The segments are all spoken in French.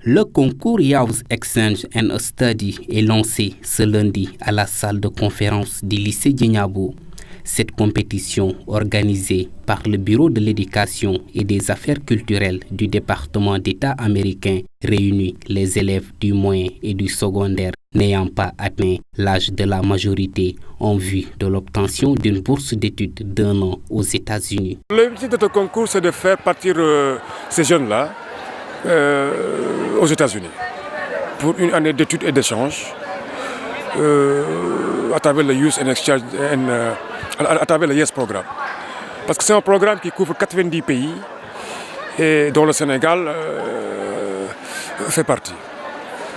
Le concours Youth Exchange and Study est lancé ce lundi à la salle de conférence du lycée Diegnabo. Cette compétition, organisée par le Bureau de l'éducation et des affaires culturelles du département d'État américain, réunit les élèves du moyen et du secondaire n'ayant pas atteint l'âge de la majorité en vue de l'obtention d'une bourse d'études d'1 an aux États-Unis. L'objectif de ce concours, c'est de faire partir ces jeunes-là aux États-Unis pour une année d'études et d'échanges à travers le Youth and Exchange à travers le YES programme. Parce que c'est un programme qui couvre 90 pays et dont le Sénégal fait partie.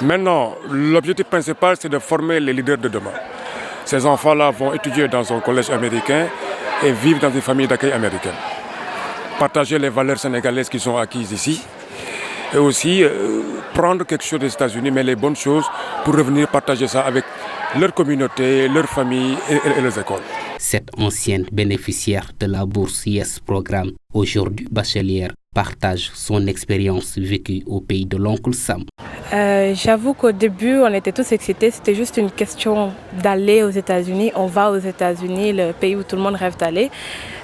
Maintenant, l'objectif principal, c'est de former les leaders de demain. Ces enfants-là vont étudier dans un collège américain et vivre dans une famille d'accueil américaine. Partager les valeurs sénégalaises qu'ils ont acquises ici et aussi prendre quelque chose des États-Unis, mais les bonnes choses pour revenir partager ça avec leur communauté, leur famille et leurs écoles. Cette ancienne bénéficiaire de la bourse YES Programme, aujourd'hui bachelière, partage son expérience vécue au pays de l'oncle Sam. J'avoue qu'au début, on était tous excités. C'était juste une question d'aller aux États-Unis. On va aux États-Unis, le pays où tout le monde rêve d'aller.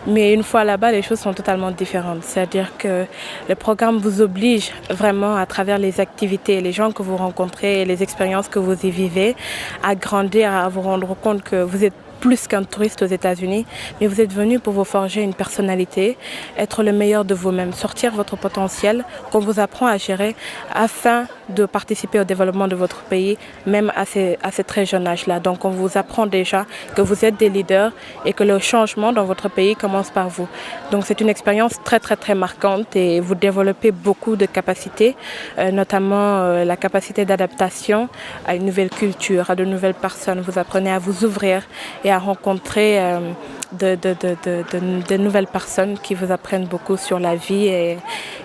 Mais une fois là-bas, les choses sont totalement différentes. C'est-à-dire que le programme vous oblige vraiment à travers les activités, les gens que vous rencontrez, les expériences que vous y vivez, à grandir, à vous rendre compte que vous êtes plus qu'un touriste aux États-Unis, mais vous êtes venu pour vous forger une personnalité, être le meilleur de vous-même, sortir votre potentiel qu'on vous apprend à gérer afin de participer au développement de votre pays, même à ce très jeune âge-là. Donc on vous apprend déjà que vous êtes des leaders et que le changement dans votre pays commence par vous. Donc c'est une expérience très très très marquante et vous développez beaucoup de capacités, notamment la capacité d'adaptation à une nouvelle culture, à de nouvelles personnes. Vous apprenez à vous ouvrir et à rencontrer de nouvelles personnes qui vous apprennent beaucoup sur la vie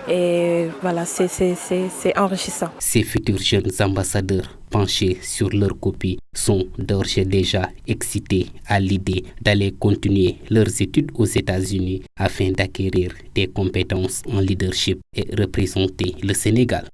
et voilà, c'est enrichissant. Ces futurs jeunes ambassadeurs penchés sur leur copie sont d'ores et déjà excités à l'idée d'aller continuer leurs études aux États-Unis afin d'acquérir des compétences en leadership et représenter le Sénégal.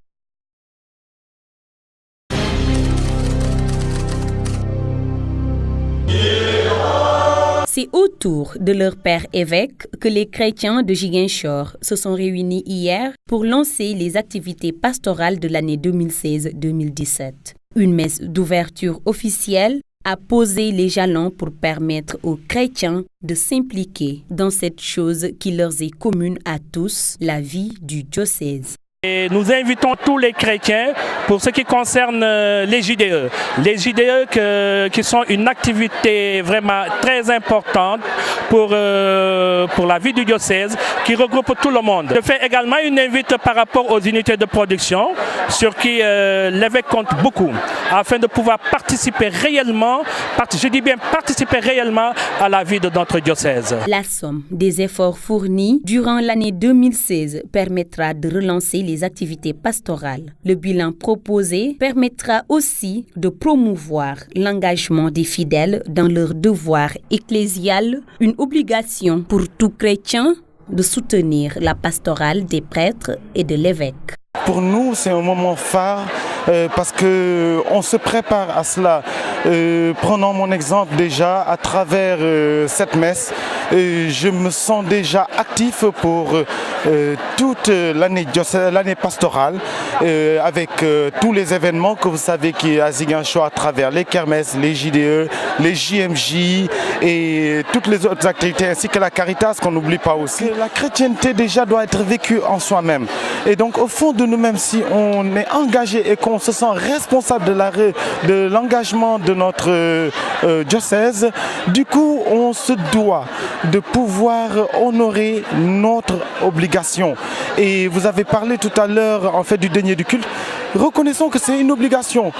C'est autour de leur père évêque que les chrétiens de Ziguinchor se sont réunis hier pour lancer les activités pastorales de l'année 2016-2017. Une messe d'ouverture officielle a posé les jalons pour permettre aux chrétiens de s'impliquer dans cette chose qui leur est commune à tous, la vie du diocèse. Et nous invitons tous les chrétiens pour ce qui concerne les JDE. Les JDE qui sont une activité vraiment très importante pour la vie du diocèse, qui regroupe tout le monde. Je fais également une invite par rapport aux unités de production sur qui l'évêque compte beaucoup, afin de pouvoir participer réellement, je dis bien participer réellement à la vie de notre diocèse. La somme des efforts fournis durant l'année 2016 permettra de relancer les activités pastorales. Le bilan proposé permettra aussi de promouvoir l'engagement des fidèles dans leur devoir ecclésial, une obligation pour tout chrétien de soutenir la pastorale des prêtres et de l'évêque. Pour nous, c'est un moment phare parce qu'on se prépare à cela. Prenons mon exemple déjà à travers cette messe. Je me sens déjà actif pour toute l'année pastorale avec tous les événements que vous savez qu'il y a à Ziguinchor à travers les kermesses, les JDE, les JMJ et toutes les autres activités ainsi que la Caritas qu'on n'oublie pas aussi. La chrétienté déjà doit être vécue en soi-même. Et donc au fond de nous-mêmes, si on est engagé et qu'on se sent responsable de l'engagement de notre diocèse, du coup on se doit de pouvoir honorer notre obligation. Et vous avez parlé tout à l'heure en fait du denier du culte. Reconnaissons que c'est une obligation.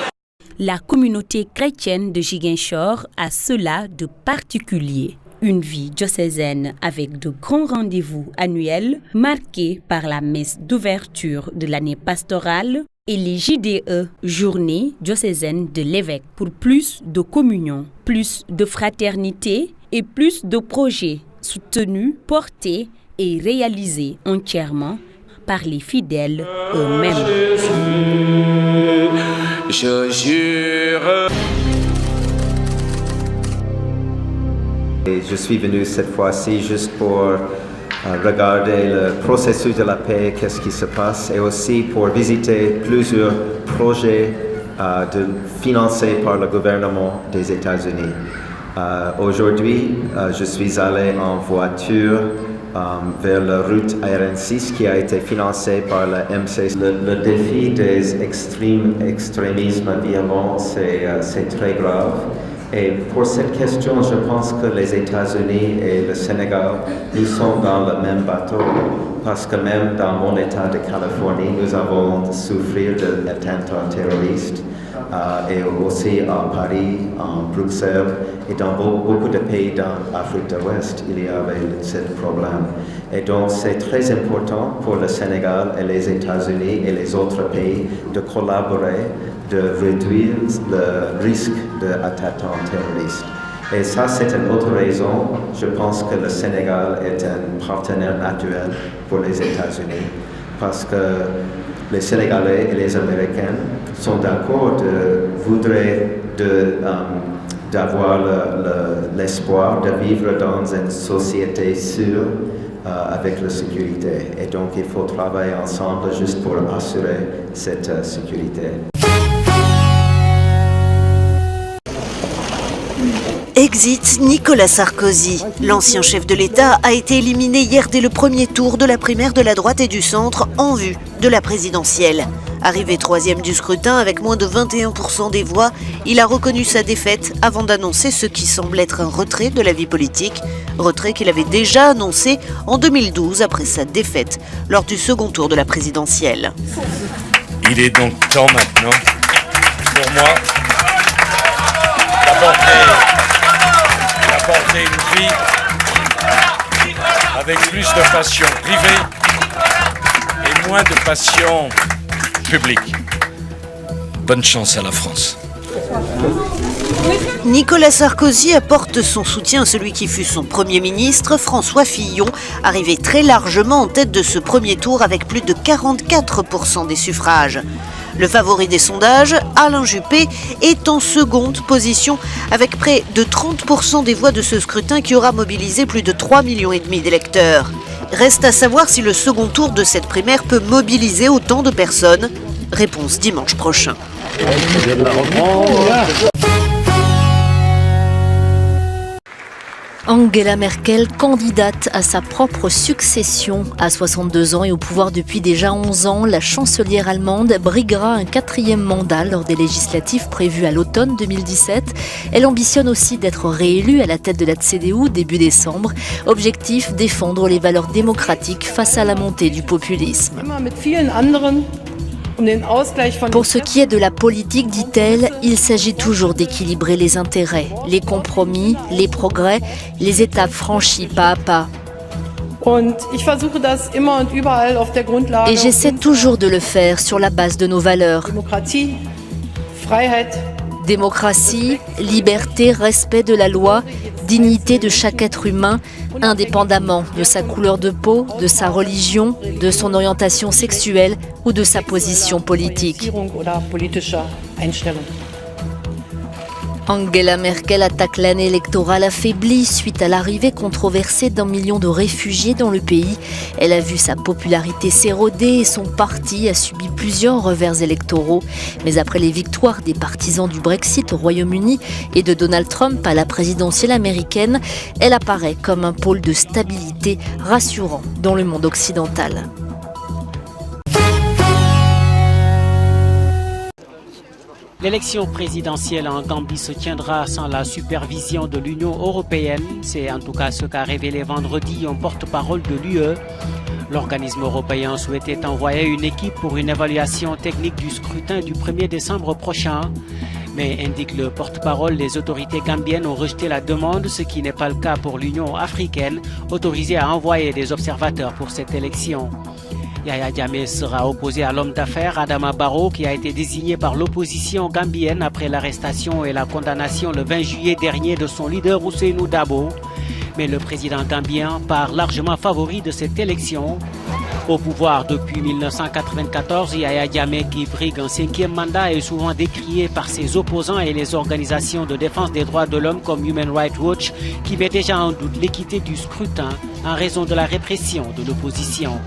La communauté chrétienne de Ziguinchor a cela de particulier. Une vie diocésaine avec de grands rendez-vous annuels marqués par la messe d'ouverture de l'année pastorale et les JDE, Journée diocésaine de l'évêque, pour plus de communion, plus de fraternité et plus de projets soutenus, portés et réalisés entièrement par les fidèles eux-mêmes. Je jure. Et je suis venu cette fois-ci juste pour regarder le processus de la paix, qu'est-ce qui se passe, et aussi pour visiter plusieurs projets financés par le gouvernement des États-Unis. Aujourd'hui, je suis allé en voiture vers la route RN6 qui a été financée par la MC. Le défi des extrémismes violents, c'est très grave. Et pour cette question, je pense que les États-Unis et le Sénégal, nous sommes dans le même bateau. Parce que même dans mon État de Californie, nous avons souffert d'attentats terroristes. Et aussi à Paris, à Bruxelles et dans beaucoup de pays d'Afrique de l'Ouest, il y avait ce problème. Et donc c'est très important pour le Sénégal et les États-Unis et les autres pays de collaborer, de réduire le risque d'attentats terroristes. Et ça, c'est une autre raison. Je pense que le Sénégal est un partenaire naturel pour les États-Unis parce que les Sénégalais et les Américains sont d'accord d'avoir l'espoir de vivre dans une société sûre avec la sécurité. Et donc, il faut travailler ensemble juste pour assurer cette sécurité. Exit Nicolas Sarkozy. L'ancien chef de l'État a été éliminé hier dès le premier tour de la primaire de la droite et du centre en vue de la présidentielle. Arrivé troisième du scrutin avec moins de 21% des voix, il a reconnu sa défaite avant d'annoncer ce qui semble être un retrait de la vie politique. Retrait qu'il avait déjà annoncé en 2012 après sa défaite lors du second tour de la présidentielle. Il est donc temps maintenant pour moi d'apporter une vie avec plus de passion privée et moins de passion publique. Bonne chance à la France. Nicolas Sarkozy apporte son soutien à celui qui fut son Premier ministre, François Fillon, arrivé très largement en tête de ce premier tour avec plus de 44% des suffrages. Le favori des sondages, Alain Juppé, est en seconde position avec près de 30% des voix de ce scrutin qui aura mobilisé plus de 3,5 millions d'électeurs. Reste à savoir si le second tour de cette primaire peut mobiliser autant de personnes. Réponse dimanche prochain. Angela Merkel, candidate à sa propre succession. À 62 ans et au pouvoir depuis déjà 11 ans, la chancelière allemande briguera un 4e mandat lors des législatives prévues à l'automne 2017. Elle ambitionne aussi d'être réélue à la tête de la CDU début décembre. Objectif, défendre les valeurs démocratiques face à la montée du populisme. Pour ce qui est de la politique, dit-elle, il s'agit toujours d'équilibrer les intérêts, les compromis, les progrès, les étapes franchies pas à pas. Et j'essaie toujours de le faire sur la base de nos valeurs. Démocratie, liberté, respect de la loi, dignité de chaque être humain, indépendamment de sa couleur de peau, de sa religion, de son orientation sexuelle ou de sa position politique. Angela Merkel attaque l'année électorale affaiblie suite à l'arrivée controversée d'1 million de réfugiés dans le pays. Elle a vu sa popularité s'éroder et son parti a subi plusieurs revers électoraux. Mais après les victoires des partisans du Brexit au Royaume-Uni et de Donald Trump à la présidentielle américaine, elle apparaît comme un pôle de stabilité rassurant dans le monde occidental. L'élection présidentielle en Gambie se tiendra sans la supervision de l'Union européenne. C'est en tout cas ce qu'a révélé vendredi un porte-parole de l'UE. L'organisme européen souhaitait envoyer une équipe pour une évaluation technique du scrutin du 1er décembre prochain. Mais, indique le porte-parole, les autorités gambiennes ont rejeté la demande, ce qui n'est pas le cas pour l'Union africaine, autorisée à envoyer des observateurs pour cette élection. Yahya Jammeh sera opposé à l'homme d'affaires Adama Barrow qui a été désigné par l'opposition gambienne après l'arrestation et la condamnation le 20 juillet dernier de son leader Ousseynou Dabo. Mais le président gambien part largement favori de cette élection. Au pouvoir depuis 1994, Yahya Jammeh, qui brigue un 5e mandat, est souvent décrié par ses opposants et les organisations de défense des droits de l'homme comme Human Rights Watch, qui met déjà en doute l'équité du scrutin en raison de la répression de l'opposition.